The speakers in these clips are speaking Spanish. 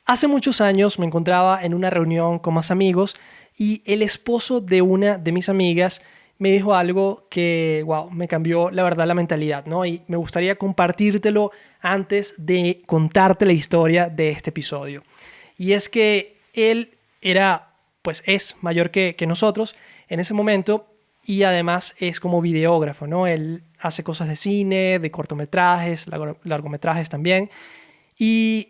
Hace muchos años me encontraba en una reunión con más amigos y el esposo de una de mis amigas me dijo algo que, wow, me cambió la verdad la mentalidad, ¿no? Y me gustaría compartírtelo antes de contarte la historia de este episodio. Y es que él es mayor que nosotros en ese momento y además es como videógrafo, ¿no? Él hace cosas de cine, de cortometrajes, largometrajes también. Y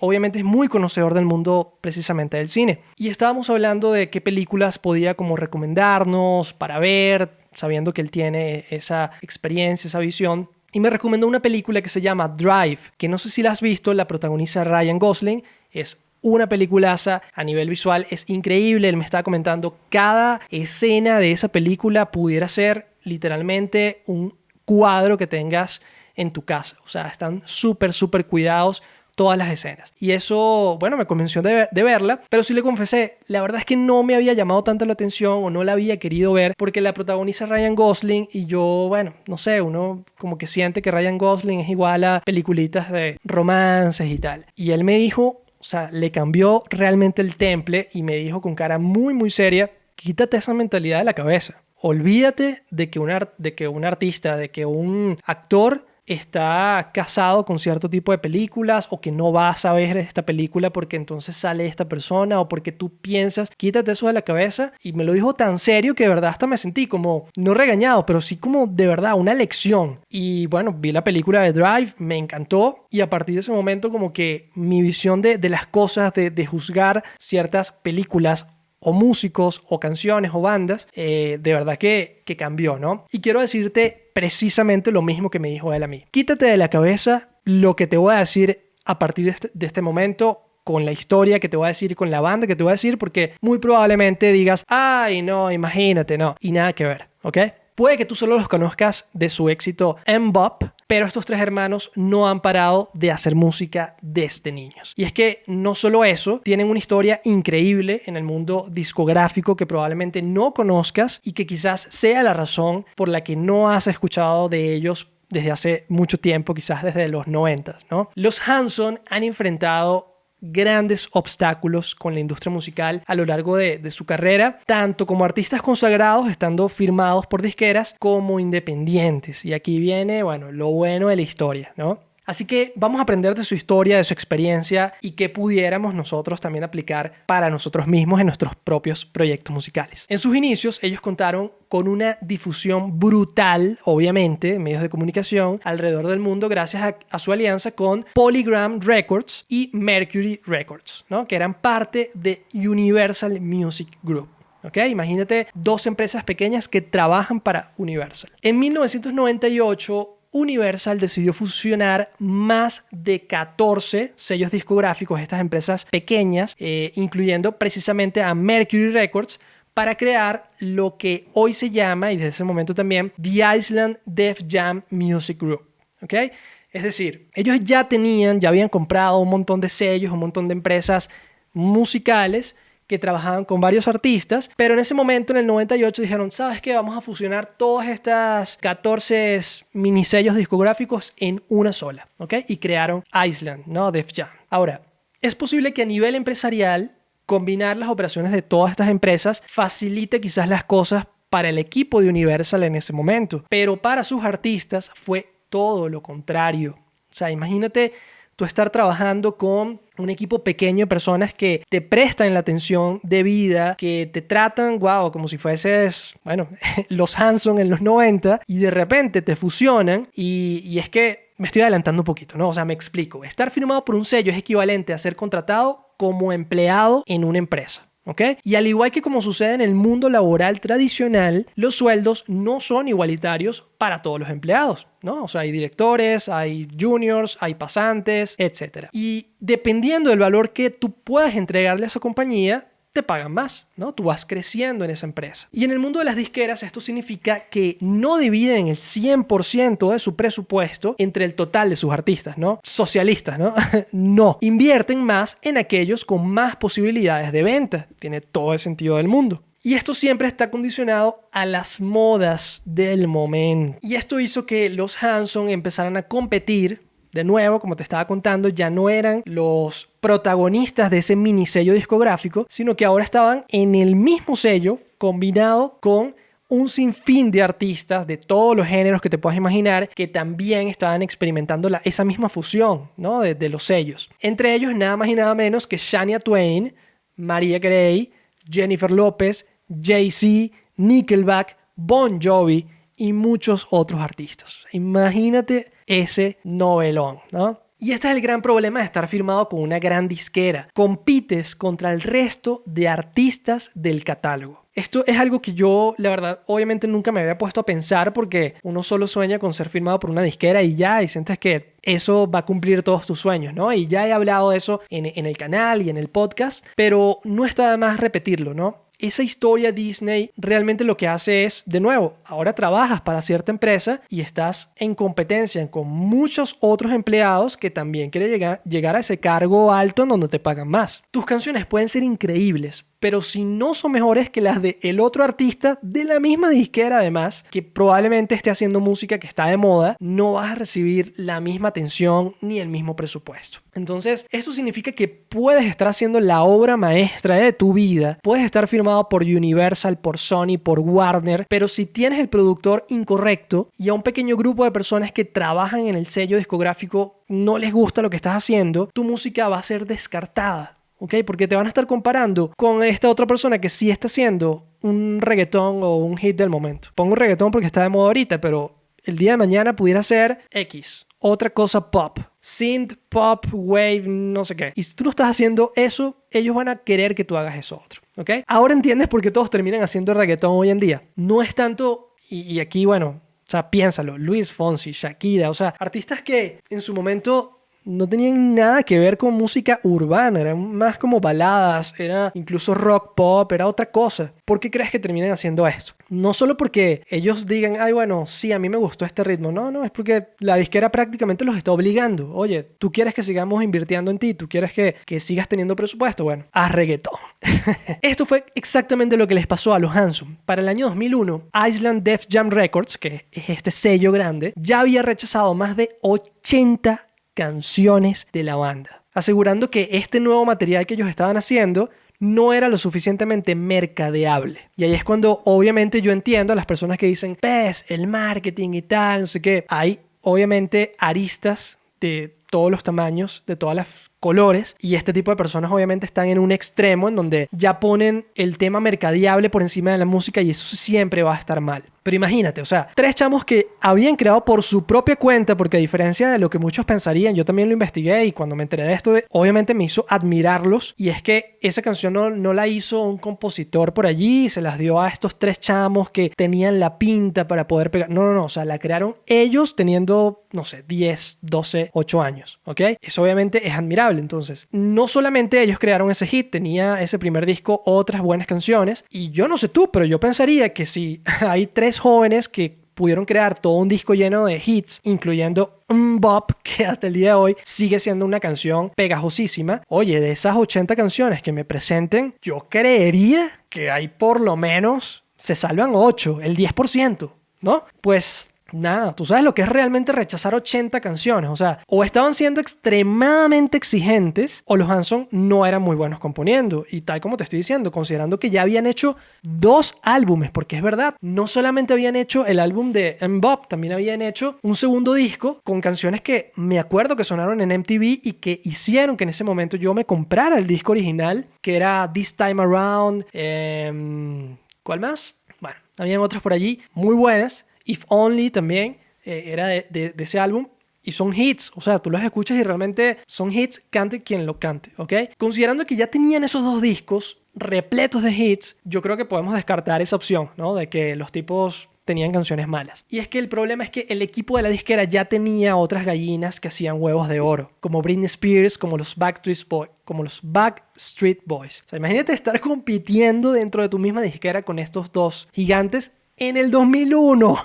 obviamente es muy conocedor del mundo precisamente del cine. Y estábamos hablando de qué películas podía como recomendarnos para ver, sabiendo que él tiene esa experiencia, esa visión. Y me recomendó una película que se llama Drive, que no sé si la has visto, la protagoniza Ryan Gosling. Es una peliculaza a nivel visual, es increíble. Él me estaba comentando cada escena de esa película pudiera ser literalmente un cuadro que tengas en tu casa. O sea, están súper cuidados todas las escenas. Y eso, bueno, me convenció de verla, pero sí le confesé, la verdad es que no me había llamado tanto la atención o no la había querido ver porque la protagoniza Ryan Gosling y yo, bueno, no sé, uno como que siente que Ryan Gosling es igual a peliculitas de romances y tal. Y él me dijo, o sea, le cambió realmente el temple y me dijo con cara muy seria, quítate esa mentalidad de la cabeza. Olvídate de que un artista, de que un actor está casado con cierto tipo de películas o que no vas a ver esta película porque entonces sale esta persona o porque tú piensas, quítate eso de la cabeza. Y me lo dijo tan serio que de verdad hasta me sentí como, no regañado, pero sí como de verdad una lección. Y bueno, vi la película de Drive, me encantó y a partir de ese momento como que mi visión de las cosas, de juzgar ciertas películas o músicos, o canciones, o bandas, de verdad que cambió, ¿no? Y quiero decirte precisamente lo mismo que me dijo él a mí. Quítate de la cabeza lo que te voy a decir a partir de este momento, con la historia que te voy a decir, con la banda que te voy a decir, porque muy probablemente digas, ay, no, imagínate, no, y nada que ver, ¿ok? Puede que tú solo los conozcas de su éxito MMMBop, pero estos tres hermanos no han parado de hacer música desde niños. Y es que no solo eso, tienen una historia increíble en el mundo discográfico que probablemente no conozcas y que quizás sea la razón por la que no has escuchado de ellos desde hace mucho tiempo, quizás desde los 90s, ¿no? Los Hanson han enfrentado grandes obstáculos con la industria musical a lo largo de su carrera, tanto como artistas consagrados, estando firmados por disqueras, como independientes. Y aquí viene, bueno, lo bueno de la historia, ¿no? Así que vamos a aprender de su historia, de su experiencia y qué pudiéramos nosotros también aplicar para nosotros mismos en nuestros propios proyectos musicales. En sus inicios, ellos contaron con una difusión brutal, obviamente, en medios de comunicación alrededor del mundo gracias a su alianza con Polygram Records y Mercury Records, ¿no? Que eran parte de Universal Music Group. ¿Okay? Imagínate dos empresas pequeñas que trabajan para Universal. En 1998, Universal decidió fusionar más de 14 sellos discográficos, estas empresas pequeñas, incluyendo precisamente a Mercury Records, para crear lo que hoy se llama, y desde ese momento también, The Island Def Jam Music Group. ¿Okay? Es decir, ellos ya habían comprado un montón de sellos, un montón de empresas musicales que trabajaban con varios artistas, pero en ese momento, en el 98, dijeron, ¿sabes qué? Vamos a fusionar todas estas 14 minisellos discográficos en una sola, ¿ok? Y crearon Island, ¿no? Def Jam. Ahora, es posible que a nivel empresarial, combinar las operaciones de todas estas empresas facilite quizás las cosas para el equipo de Universal en ese momento, pero para sus artistas fue todo lo contrario. O sea, imagínate tú estar trabajando con un equipo pequeño de personas que te prestan la atención debida, que te tratan, wow, como si fueses, bueno, los Hanson en los 90 y de repente te fusionan y es que me estoy adelantando un poquito, ¿no? O sea, me explico. Estar firmado por un sello es equivalente a ser contratado como empleado en una empresa. ¿Okay? Y al igual que como sucede en el mundo laboral tradicional, los sueldos no son igualitarios para todos los empleados, ¿no? O sea, hay directores, hay juniors, hay pasantes, etc. Y dependiendo del valor que tú puedas entregarle a esa compañía, te pagan más, ¿no? Tú vas creciendo en esa empresa. Y en el mundo de las disqueras esto significa que no dividen el 100% de su presupuesto entre el total de sus artistas, ¿no? Socialistas, ¿no? No. Invierten más en aquellos con más posibilidades de venta. Tiene todo el sentido del mundo. Y esto siempre está condicionado a las modas del momento. Y esto hizo que los Hanson empezaran a competir de nuevo, como te estaba contando, ya no eran los protagonistas de ese mini sello discográfico, sino que ahora estaban en el mismo sello combinado con un sinfín de artistas de todos los géneros que te puedas imaginar que también estaban experimentando esa misma fusión, ¿no? de los sellos. Entre ellos nada más y nada menos que Shania Twain, Mariah Carey, Jennifer López, Jay-Z, Nickelback, Bon Jovi y muchos otros artistas. Imagínate ese novelón, ¿no? Y este es el gran problema de estar firmado con una gran disquera. Compites contra el resto de artistas del catálogo. Esto es algo que yo, la verdad, obviamente nunca me había puesto a pensar porque uno solo sueña con ser firmado por una disquera y ya, y sientes que eso va a cumplir todos tus sueños, ¿no? Y ya he hablado de eso en el canal y en el podcast, pero no está de más repetirlo, ¿no? Esa historia Disney realmente lo que hace es, de nuevo, ahora trabajas para cierta empresa y estás en competencia con muchos otros empleados que también quieren llegar a ese cargo alto en donde te pagan más. Tus canciones pueden ser increíbles, pero si no son mejores que las de el otro artista de la misma disquera además, que probablemente esté haciendo música que está de moda, no vas a recibir la misma atención ni el mismo presupuesto. Entonces, esto significa que puedes estar haciendo la obra maestra de tu vida, puedes estar firmado por Universal, por Sony, por Warner, pero si tienes el productor incorrecto y a un pequeño grupo de personas que trabajan en el sello discográfico no les gusta lo que estás haciendo, tu música va a ser descartada. ¿Ok? Porque te van a estar comparando con esta otra persona que sí está haciendo un reggaetón o un hit del momento. Pongo reggaetón porque está de moda ahorita, pero el día de mañana pudiera ser X, otra cosa pop, synth, pop, wave, no sé qué. Y si tú no estás haciendo eso, ellos van a querer que tú hagas eso otro. ¿Ok? Ahora entiendes por qué todos terminan haciendo reggaetón hoy en día. No es tanto, y aquí, bueno, o sea, piénsalo, Luis Fonsi, Shakira, o sea, artistas que en su momento no tenían nada que ver con música urbana, eran más como baladas, era incluso rock pop, era otra cosa. ¿Por qué crees que terminan haciendo esto? No solo porque ellos digan, ay, bueno, sí, a mí me gustó este ritmo. No, es porque la disquera prácticamente los está obligando. Oye, ¿tú quieres que sigamos invirtiendo en ti? ¿Tú quieres que sigas teniendo presupuesto? Bueno, haz reggaetón. Esto fue exactamente lo que les pasó a los Hanson. Para el año 2001, Island Def Jam Records, que es este sello grande, ya había rechazado más de 80 canciones de la banda, asegurando que este nuevo material que ellos estaban haciendo no era lo suficientemente mercadeable. Y ahí es cuando obviamente yo entiendo a las personas que dicen, pues, el marketing y tal, no sé qué. Hay obviamente aristas de todos los tamaños, de todas las colores, y este tipo de personas obviamente están en un extremo en donde ya ponen el tema mercadeable por encima de la música y eso siempre va a estar mal. Pero imagínate, o sea, 3 chamos que habían creado por su propia cuenta, porque a diferencia de lo que muchos pensarían, yo también lo investigué y cuando me enteré de esto, obviamente me hizo admirarlos, y es que esa canción no la hizo un compositor por allí, se las dio a estos 3 chamos que tenían la pinta para poder pegar. No, o sea, la crearon ellos teniendo, no sé, 10, 12, 8 años, ¿ok? Eso obviamente es admirable. Entonces, no solamente ellos crearon ese hit, tenía ese primer disco otras buenas canciones, y yo no sé tú, pero yo pensaría que si hay 3 jóvenes que pudieron crear todo un disco lleno de hits, incluyendo Bop, que hasta el día de hoy sigue siendo una canción pegajosísima. Oye, de esas 80 canciones que me presenten, yo creería que hay por lo menos, se salvan 8, el 10%, ¿no? Pues nada, tú sabes lo que es realmente rechazar 80 canciones. O sea, o estaban siendo extremadamente exigentes o los Hanson no eran muy buenos componiendo. Y tal como te estoy diciendo, considerando que ya habían hecho 2 álbumes, porque es verdad, no solamente habían hecho el álbum de Mbop, también habían hecho un segundo disco con canciones que me acuerdo que sonaron en MTV y que hicieron que en ese momento yo me comprara el disco original, que era This Time Around. ¿Cuál más? Bueno, habían otras por allí muy buenas. If Only también era de ese álbum y son hits, o sea, tú los escuchas y realmente son hits, cante quien lo cante, ¿ok? Considerando que ya tenían esos 2 discos repletos de hits, yo creo que podemos descartar esa opción, ¿no? De que los tipos tenían canciones malas. Y es que el problema es que el equipo de la disquera ya tenía otras gallinas que hacían huevos de oro, como Britney Spears, como los Backstreet Boys. O sea, imagínate estar compitiendo dentro de tu misma disquera con estos 2 gigantes en el 2001. O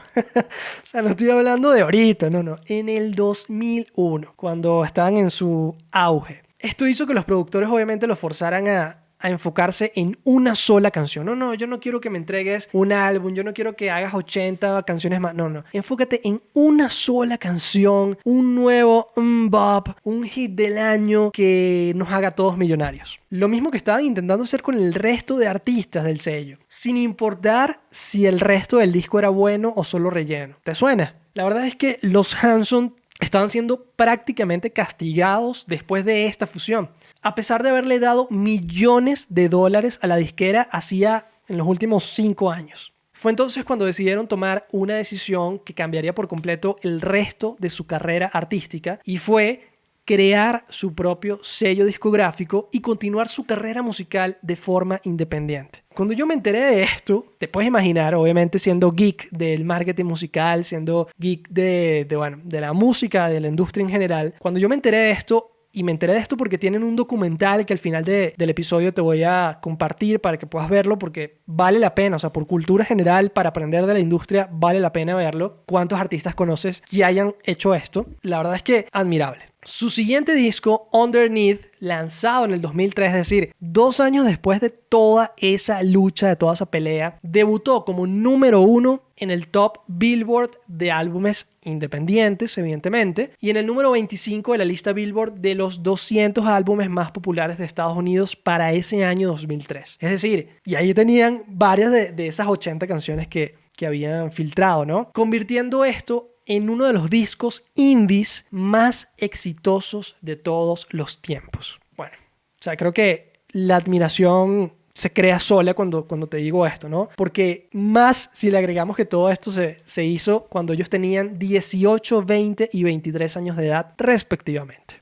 sea, no estoy hablando de ahorita, no. En el 2001, cuando estaban en su auge. Esto hizo que los productores obviamente los forzaran a a enfocarse en una sola canción. No, yo no quiero que me entregues un álbum, yo no quiero que hagas 80 canciones más. No. Enfócate en una sola canción, un nuevo bop, un hit del año que nos haga a todos millonarios. Lo mismo que estaban intentando hacer con el resto de artistas del sello, sin importar si el resto del disco era bueno o solo relleno. ¿Te suena? La verdad es que los Hanson estaban siendo prácticamente castigados después de esta fusión, a pesar de haberle dado millones de dólares a la disquera hacía en los últimos 5 años. Fue entonces cuando decidieron tomar una decisión que cambiaría por completo el resto de su carrera artística, y fue crear su propio sello discográfico y continuar su carrera musical de forma independiente. Cuando yo me enteré de esto, te puedes imaginar, obviamente siendo geek del marketing musical, siendo geek de la música, de la industria en general, cuando yo me enteré de esto, y me enteré de esto porque tienen un documental que al final del episodio te voy a compartir para que puedas verlo, porque vale la pena, o sea, por cultura general, para aprender de la industria, vale la pena verlo. ¿Cuántos artistas conoces que hayan hecho esto? La verdad es que admirable. Su siguiente disco, Underneath, lanzado en el 2003, es decir, 2 años después de toda esa lucha, de toda esa pelea, debutó como número 1 en el top Billboard de álbumes independientes, evidentemente, y en el número 25 de la lista Billboard de los 200 álbumes más populares de Estados Unidos para ese año 2003. Es decir, y ahí tenían varias de esas 80 canciones que habían filtrado, ¿no? Convirtiendo esto en uno de los discos indies más exitosos de todos los tiempos. Bueno, o sea, creo que la admiración se crea sola cuando te digo esto, ¿no? Porque más si le agregamos que todo esto se hizo cuando ellos tenían 18, 20 y 23 años de edad, respectivamente.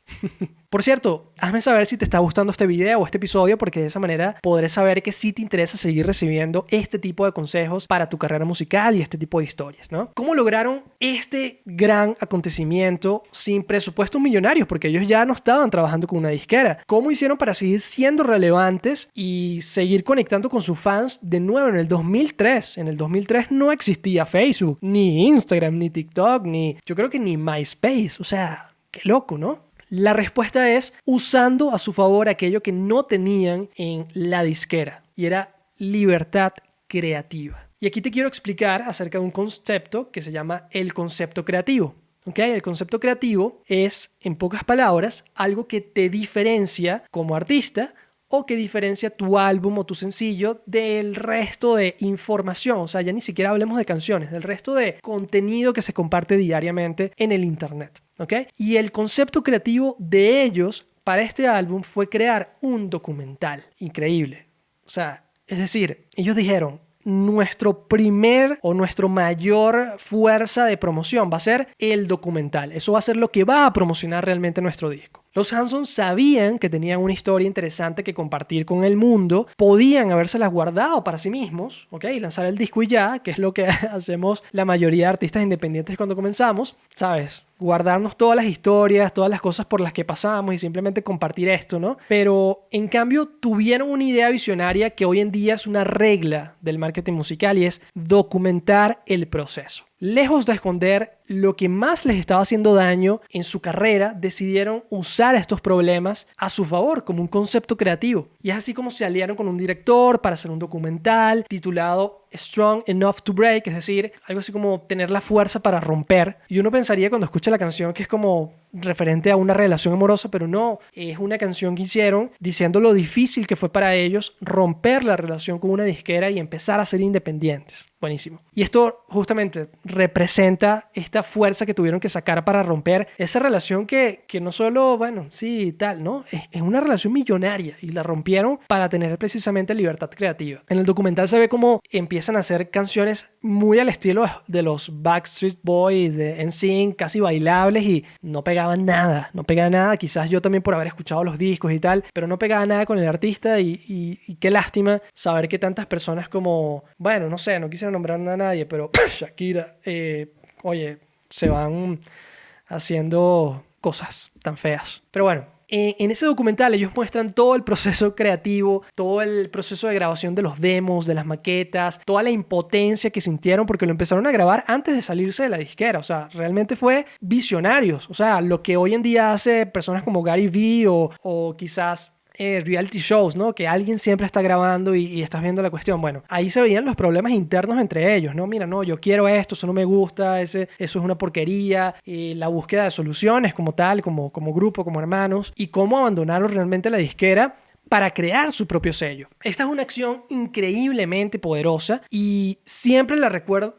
Por cierto, hazme saber si te está gustando este video o este episodio, porque de esa manera podré saber que sí te interesa seguir recibiendo este tipo de consejos para tu carrera musical y este tipo de historias, ¿no? ¿Cómo lograron este gran acontecimiento sin presupuestos millonarios? Porque ellos ya no estaban trabajando con una disquera. ¿Cómo hicieron para seguir siendo relevantes y seguir conectando con sus fans de nuevo en el 2003? En el 2003 no existía Facebook, ni Instagram, ni TikTok, yo creo que ni MySpace. O sea, qué loco, ¿no? La respuesta es usando a su favor aquello que no tenían en la disquera, y era libertad creativa. Y aquí te quiero explicar acerca de un concepto que se llama el concepto creativo. ¿Okay? El concepto creativo es, en pocas palabras, algo que te diferencia como artista o que diferencia tu álbum o tu sencillo del resto de información. O sea, ya ni siquiera hablemos de canciones, del resto de contenido que se comparte diariamente en el internet. ¿Okay? Y el concepto creativo de ellos para este álbum fue crear un documental increíble. O sea, es decir, ellos dijeron, nuestro primer o nuestro mayor fuerza de promoción va a ser el documental. Eso va a ser lo que va a promocionar realmente nuestro disco. Los Hanson sabían que tenían una historia interesante que compartir con el mundo. Podían habérselas guardado para sí mismos, ¿ok? Y lanzar el disco y ya, que es lo que hacemos la mayoría de artistas independientes cuando comenzamos, ¿sabes? Guardarnos todas las historias, todas las cosas por las que pasamos y simplemente compartir esto, ¿no? Pero en cambio tuvieron una idea visionaria que hoy en día es una regla del marketing musical, y es documentar el proceso. Lejos de esconder lo que más les estaba haciendo daño en su carrera, decidieron usar estos problemas a su favor como un concepto creativo. Y es así como se aliaron con un director para hacer un documental titulado Strong Enough to Break, es decir, algo así como tener la fuerza para romper. Y uno pensaría cuando escucha la canción que es como referente a una relación amorosa, pero no, es una canción que hicieron diciendo lo difícil que fue para ellos romper la relación con una disquera y empezar a ser independientes. Buenísimo. Y esto justamente representa esta fuerza que tuvieron que sacar para romper esa relación que no solo, bueno, sí, tal, ¿no? Es una relación millonaria, y la rompieron para tener precisamente libertad creativa. En el documental se ve cómo empiezan a hacer canciones muy al estilo de los Backstreet Boys, de NSYNC, casi bailables, y no pegaban nada. Quizás yo también por haber escuchado los discos y tal, pero no pegaba nada con el artista, y qué lástima saber que tantas personas como, bueno, no sé, no quisiera nombrar a nadie, pero Shakira, oye, se van haciendo cosas tan feas. Pero bueno, en ese documental ellos muestran todo el proceso creativo, todo el proceso de grabación de los demos, de las maquetas, toda la impotencia que sintieron porque lo empezaron a grabar antes de salirse de la disquera. O sea, realmente fue visionarios. O sea, lo que hoy en día hace personas como Gary Vee o quizás reality shows, ¿no? Que alguien siempre está grabando y estás viendo la cuestión. Bueno, ahí se veían los problemas internos entre ellos, ¿no? Mira, no, yo quiero esto, eso no me gusta, eso es una porquería. La búsqueda de soluciones como tal, como grupo, como hermanos, y cómo abandonaron realmente la disquera para crear su propio sello. Esta es una acción increíblemente poderosa y siempre le recuerdo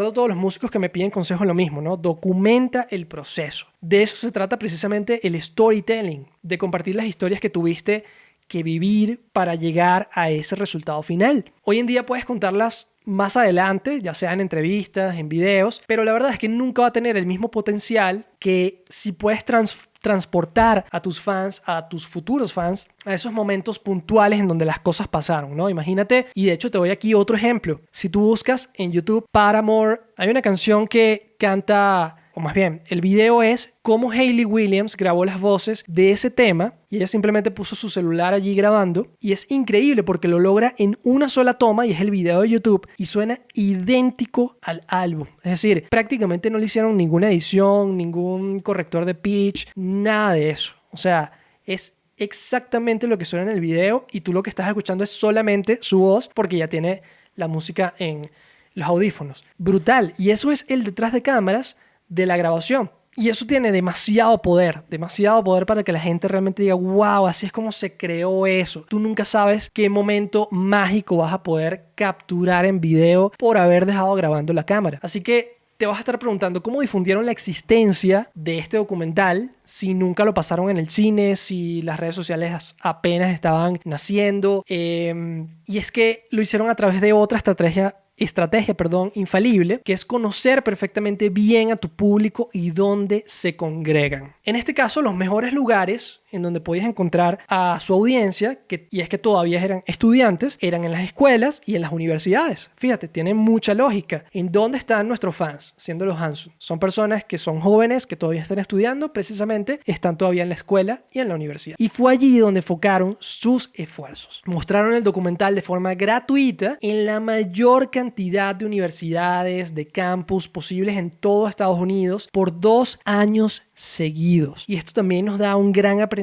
a todos los músicos que me piden consejo lo mismo, ¿no? Documenta el proceso. De eso se trata precisamente el storytelling, de compartir las historias que tuviste que vivir para llegar a ese resultado final. Hoy en día puedes contarlas más adelante, ya sea en entrevistas, en videos, pero la verdad es que nunca va a tener el mismo potencial que si puedes transportar a tus fans, a tus futuros fans, a esos momentos puntuales en donde las cosas pasaron, ¿no? Imagínate, y de hecho te doy aquí otro ejemplo. Si tú buscas en YouTube Paramore, hay una canción que canta, o más bien, el video es cómo Hayley Williams grabó las voces de ese tema y ella simplemente puso su celular allí grabando y es increíble porque lo logra en una sola toma y es el video de YouTube y suena idéntico al álbum. Es decir, prácticamente no le hicieron ninguna edición, ningún corrector de pitch, nada de eso. O sea, es exactamente lo que suena en el video y tú lo que estás escuchando es solamente su voz porque ya tiene la música en los audífonos. Brutal. Y eso es el detrás de cámaras de la grabación. Y eso tiene demasiado poder para que la gente realmente diga, wow, así es como se creó eso. Tú nunca sabes qué momento mágico vas a poder capturar en video por haber dejado grabando la cámara. Así que te vas a estar preguntando cómo difundieron la existencia de este documental si nunca lo pasaron en el cine, si las redes sociales apenas estaban naciendo. Y es que lo hicieron a través de otra estrategia infalible, que es conocer perfectamente bien a tu público y dónde se congregan. En este caso, los mejores lugares en donde podías encontrar a su audiencia, y es que todavía eran estudiantes, eran en las escuelas y en las universidades. Fíjate, tiene mucha lógica. ¿En dónde están nuestros fans? Siendo los Hanson. Son personas que son jóvenes, que todavía están estudiando, precisamente están todavía en la escuela y en la universidad. Y fue allí donde enfocaron sus esfuerzos. Mostraron el documental de forma gratuita en la mayor cantidad de universidades, de campus posibles en todo Estados Unidos por 2 años seguidos. Y esto también nos da un gran aprendizaje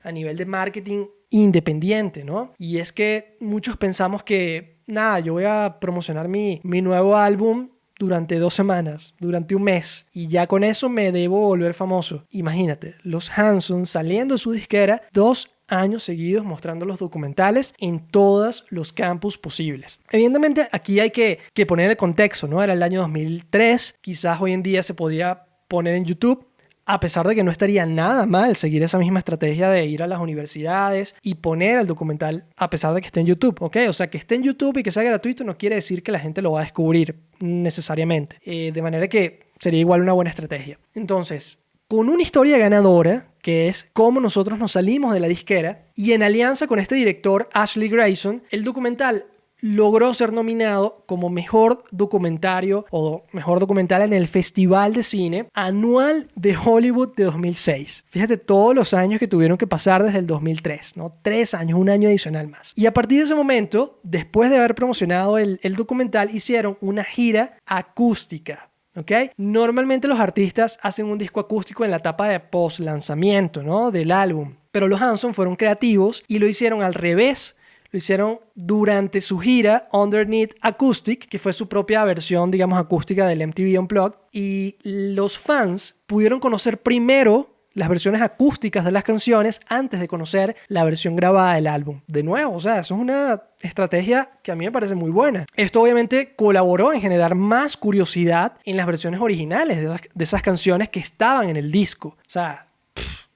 a nivel de marketing independiente, ¿no? Y es que muchos pensamos que, nada, yo voy a promocionar mi nuevo álbum durante 2 semanas, durante un mes, y ya con eso me debo volver famoso. Imagínate, los Hanson saliendo de su disquera 2 años seguidos mostrando los documentales en todos los campus posibles. Evidentemente aquí hay que poner el contexto, ¿no? Era el año 2003, quizás hoy en día se podía poner en YouTube, a pesar de que no estaría nada mal seguir esa misma estrategia de ir a las universidades y poner el documental a pesar de que esté en YouTube, ¿ok? O sea, que esté en YouTube y que sea gratuito no quiere decir que la gente lo va a descubrir necesariamente. De manera que sería igual una buena estrategia. Entonces, con una historia ganadora, que es cómo nosotros nos salimos de la disquera, y en alianza con este director Ashley Grayson, el documental logró ser nominado como mejor documentario o mejor documental en el Festival de Cine Anual de Hollywood de 2006. Fíjate todos los años que tuvieron que pasar desde el 2003, ¿no? 3 años, un año adicional más. Y a partir de ese momento, después de haber promocionado el documental, hicieron una gira acústica. ¿Okay? Normalmente los artistas hacen un disco acústico en la etapa de post-lanzamiento, ¿no? Del álbum. Pero los Hanson fueron creativos y lo hicieron al revés. Lo hicieron durante su gira Underneath Acoustic, que fue su propia versión, digamos, acústica del MTV Unplugged. Y los fans pudieron conocer primero las versiones acústicas de las canciones antes de conocer la versión grabada del álbum. De nuevo, o sea, eso es una estrategia que a mí me parece muy buena. Esto obviamente colaboró en generar más curiosidad en las versiones originales de esas canciones que estaban en el disco. O sea,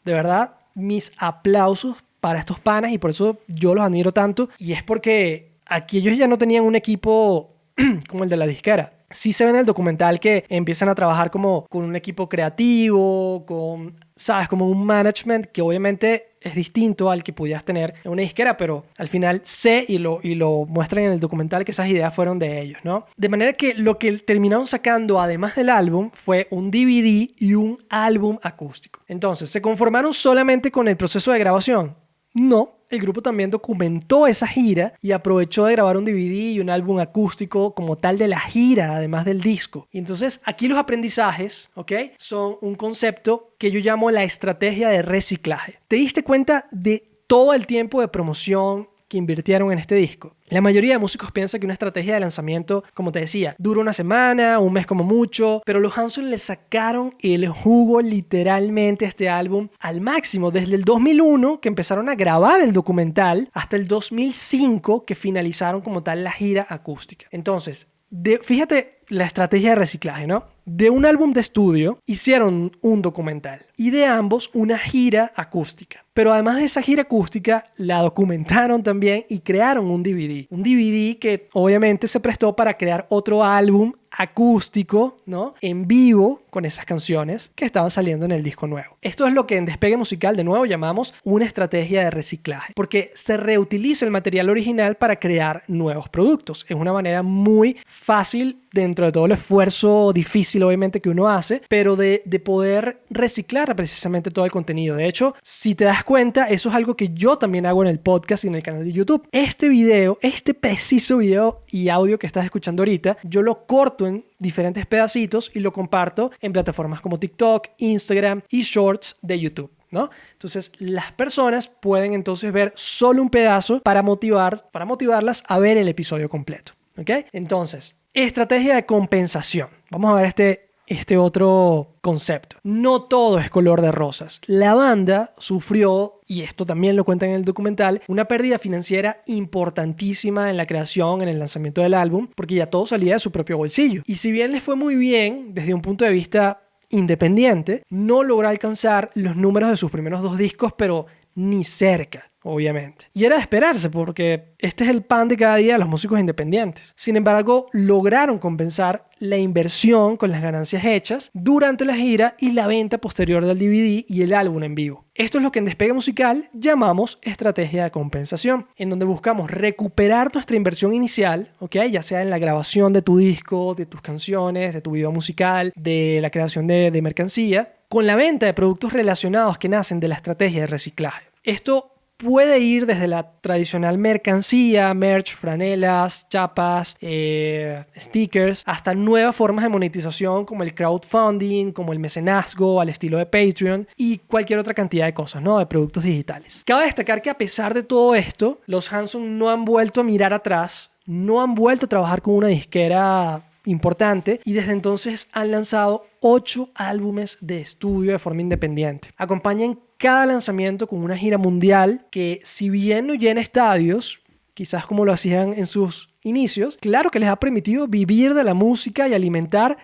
de verdad, mis aplausos para estos panas y por eso yo los admiro tanto. Y es porque aquí ellos ya no tenían un equipo como el de la disquera. Sí se ve en el documental que empiezan a trabajar como con un equipo creativo, con, ¿sabes? Como un management que obviamente es distinto al que pudieras tener en una disquera, pero al final sé y lo muestran en el documental que esas ideas fueron de ellos, ¿no? De manera que lo que terminaron sacando, además del álbum, fue un DVD y un álbum acústico. Entonces, ¿se conformaron solamente con el proceso de grabación? No, el grupo también documentó esa gira y aprovechó de grabar un DVD y un álbum acústico como tal de la gira, además del disco. Y entonces aquí los aprendizajes, ¿ok? Son un concepto que yo llamo la estrategia de reciclaje. ¿Te diste cuenta de todo el tiempo de promoción que invirtieron en este disco. La mayoría de músicos piensa que una estrategia de lanzamiento, como te decía, dura una semana, un mes como mucho, pero los Hanson le sacaron el jugo literalmente a este álbum al máximo, desde el 2001 que empezaron a grabar el documental hasta el 2005 que finalizaron como tal la gira acústica. Entonces, fíjate la estrategia de reciclaje, ¿no? De un álbum de estudio hicieron un documental y de ambos una gira acústica. Pero además de esa gira acústica, la documentaron también y crearon un DVD. Un DVD que obviamente se prestó para crear otro álbum acústico, ¿no? En vivo con esas canciones que estaban saliendo en el disco nuevo. Esto es lo que en Despegue Musical de nuevo llamamos una estrategia de reciclaje, porque se reutiliza el material original para crear nuevos productos. Es una manera muy fácil dentro de todo el esfuerzo difícil obviamente que uno hace, pero de poder reciclar precisamente todo el contenido. De hecho, si te das cuenta, eso es algo que yo también hago en el podcast y en el canal de YouTube. Este video, este preciso video y audio que estás escuchando ahorita, yo lo corto en diferentes pedacitos y lo comparto en plataformas como TikTok, Instagram y Shorts de YouTube, ¿no? Entonces, las personas pueden entonces ver solo un pedazo para motivarlas a ver el episodio completo, ¿ok? Entonces, estrategia de compensación. Vamos a ver este otro concepto. No todo es color de rosas. La banda sufrió, y esto también lo cuentan en el documental, una pérdida financiera importantísima en la creación, en el lanzamiento del álbum, porque ya todo salía de su propio bolsillo. Y si bien les fue muy bien desde un punto de vista independiente, no logró alcanzar los números de sus primeros 2 discos, pero ni cerca, obviamente. Y era de esperarse porque este es el pan de cada día de los músicos independientes. Sin embargo, lograron compensar la inversión con las ganancias hechas durante la gira y la venta posterior del DVD y el álbum en vivo. Esto es lo que en Despegue Musical llamamos estrategia de compensación, en donde buscamos recuperar nuestra inversión inicial, ¿ok? Ya sea en la grabación de tu disco, de tus canciones, de tu video musical, de la creación de mercancía, con la venta de productos relacionados que nacen de la estrategia de reciclaje. Esto puede ir desde la tradicional mercancía, merch, franelas, chapas, stickers, hasta nuevas formas de monetización como el crowdfunding, como el mecenazgo al estilo de Patreon y cualquier otra cantidad de cosas, ¿no? De productos digitales. Cabe destacar que a pesar de todo esto, los Hanson no han vuelto a mirar atrás, no han vuelto a trabajar con una disquera importante y desde entonces han lanzado 8 álbumes de estudio de forma independiente. Acompañan cada lanzamiento con una gira mundial que, si bien no llena estadios, quizás como lo hacían en sus inicios, claro que les ha permitido vivir de la música y alimentar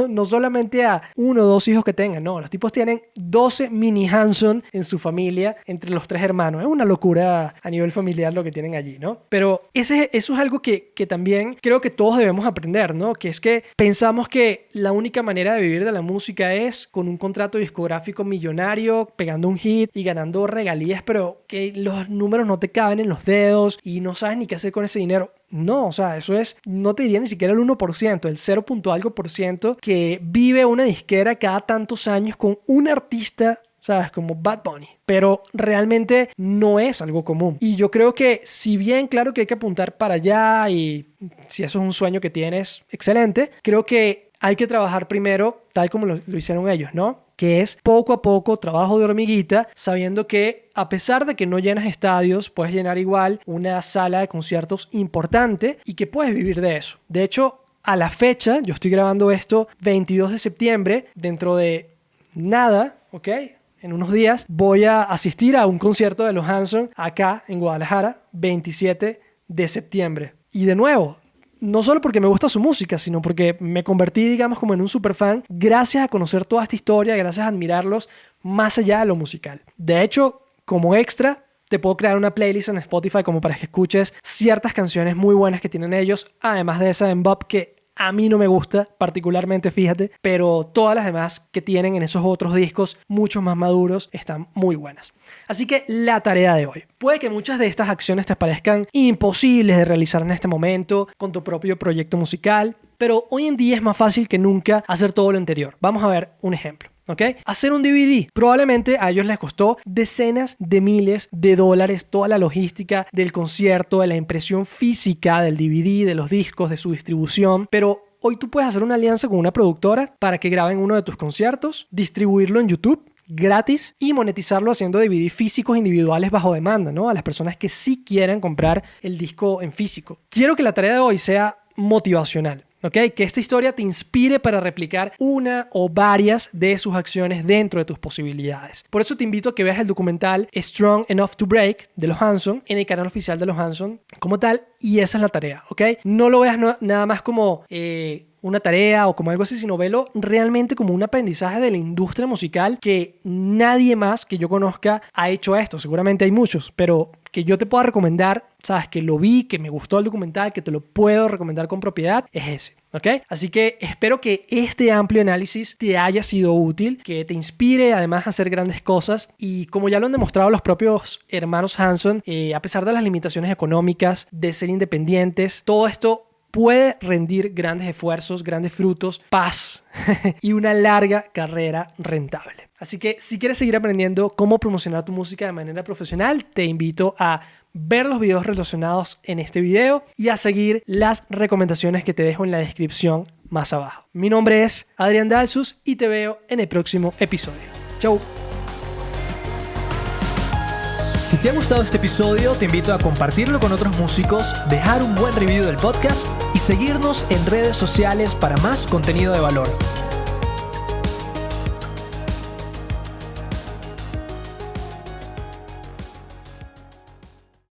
no solamente a 1 o 2 hijos que tengan, no, los tipos tienen 12 mini Hanson en su familia entre los 3 hermanos. Es una locura a nivel familiar lo que tienen allí, ¿no? Pero eso es algo que también creo que todos debemos aprender, ¿no? Que es que pensamos que la única manera de vivir de la música es con un contrato discográfico millonario, pegando un hit y ganando regalías, pero que los números no te caben en los dedos y no sabes ni qué hacer con ese dinero. No, o sea, eso es, no te diría ni siquiera el 1%, el 0. Algo por ciento que vive una disquera cada tantos años con un artista, ¿sabes? Como Bad Bunny. Pero realmente no es algo común. Y yo creo que si bien claro que hay que apuntar para allá y si eso es un sueño que tienes, excelente, creo que hay que trabajar primero tal como lo hicieron ellos, ¿no? Que es poco a poco, trabajo de hormiguita, sabiendo que a pesar de que no llenas estadios, puedes llenar igual una sala de conciertos importante y que puedes vivir de eso. De hecho, a la fecha, yo estoy grabando esto 22 de septiembre, dentro de nada, ¿ok? En unos días voy a asistir a un concierto de los Hanson acá en Guadalajara, 27 de septiembre. Y de nuevo, no solo porque me gusta su música, sino porque me convertí, digamos, como en un superfan gracias a conocer toda esta historia, gracias a admirarlos más allá de lo musical. De hecho, como extra, te puedo crear una playlist en Spotify como para que escuches ciertas canciones muy buenas que tienen ellos, además de esa de Bop que a mí no me gusta particularmente, fíjate, pero todas las demás que tienen en esos otros discos, mucho más maduros, están muy buenas. Así que la tarea de hoy. Puede que muchas de estas acciones te parezcan imposibles de realizar en este momento con tu propio proyecto musical, pero hoy en día es más fácil que nunca hacer todo lo anterior. Vamos a ver un ejemplo. ¿Ok? Hacer un DVD. Probablemente a ellos les costó decenas de miles de dólares toda la logística del concierto, de la impresión física del DVD, de los discos, de su distribución, pero hoy tú puedes hacer una alianza con una productora para que graben uno de tus conciertos, distribuirlo en YouTube gratis y monetizarlo haciendo DVD físicos individuales bajo demanda, ¿no? A las personas que sí quieren comprar el disco en físico. Quiero que la tarea de hoy sea motivacional. ¿Okay? Que esta historia te inspire para replicar una o varias de sus acciones dentro de tus posibilidades. Por eso te invito a que veas el documental Strong Enough to Break de los Hanson en el canal oficial de los Hanson como tal, y esa es la tarea, ¿ok? No lo veas nada más como una tarea o como algo así, sino velo realmente como un aprendizaje de la industria musical que nadie más que yo conozca ha hecho esto. Seguramente hay muchos, pero que yo te pueda recomendar, sabes, que lo vi, que me gustó el documental, que te lo puedo recomendar con propiedad, es ese, ¿ok? Así que espero que este amplio análisis te haya sido útil, que te inspire además a hacer grandes cosas, y como ya lo han demostrado los propios hermanos Hanson, a pesar de las limitaciones económicas, de ser independientes, todo esto puede rendir grandes esfuerzos, grandes frutos, paz y una larga carrera rentable. Así que si quieres seguir aprendiendo cómo promocionar tu música de manera profesional, te invito a ver los videos relacionados en este video y a seguir las recomendaciones que te dejo en la descripción más abajo. Mi nombre es Adrián Dalsus y te veo en el próximo episodio. Chau. Si te ha gustado este episodio, te invito a compartirlo con otros músicos, dejar un buen review del podcast y seguirnos en redes sociales para más contenido de valor.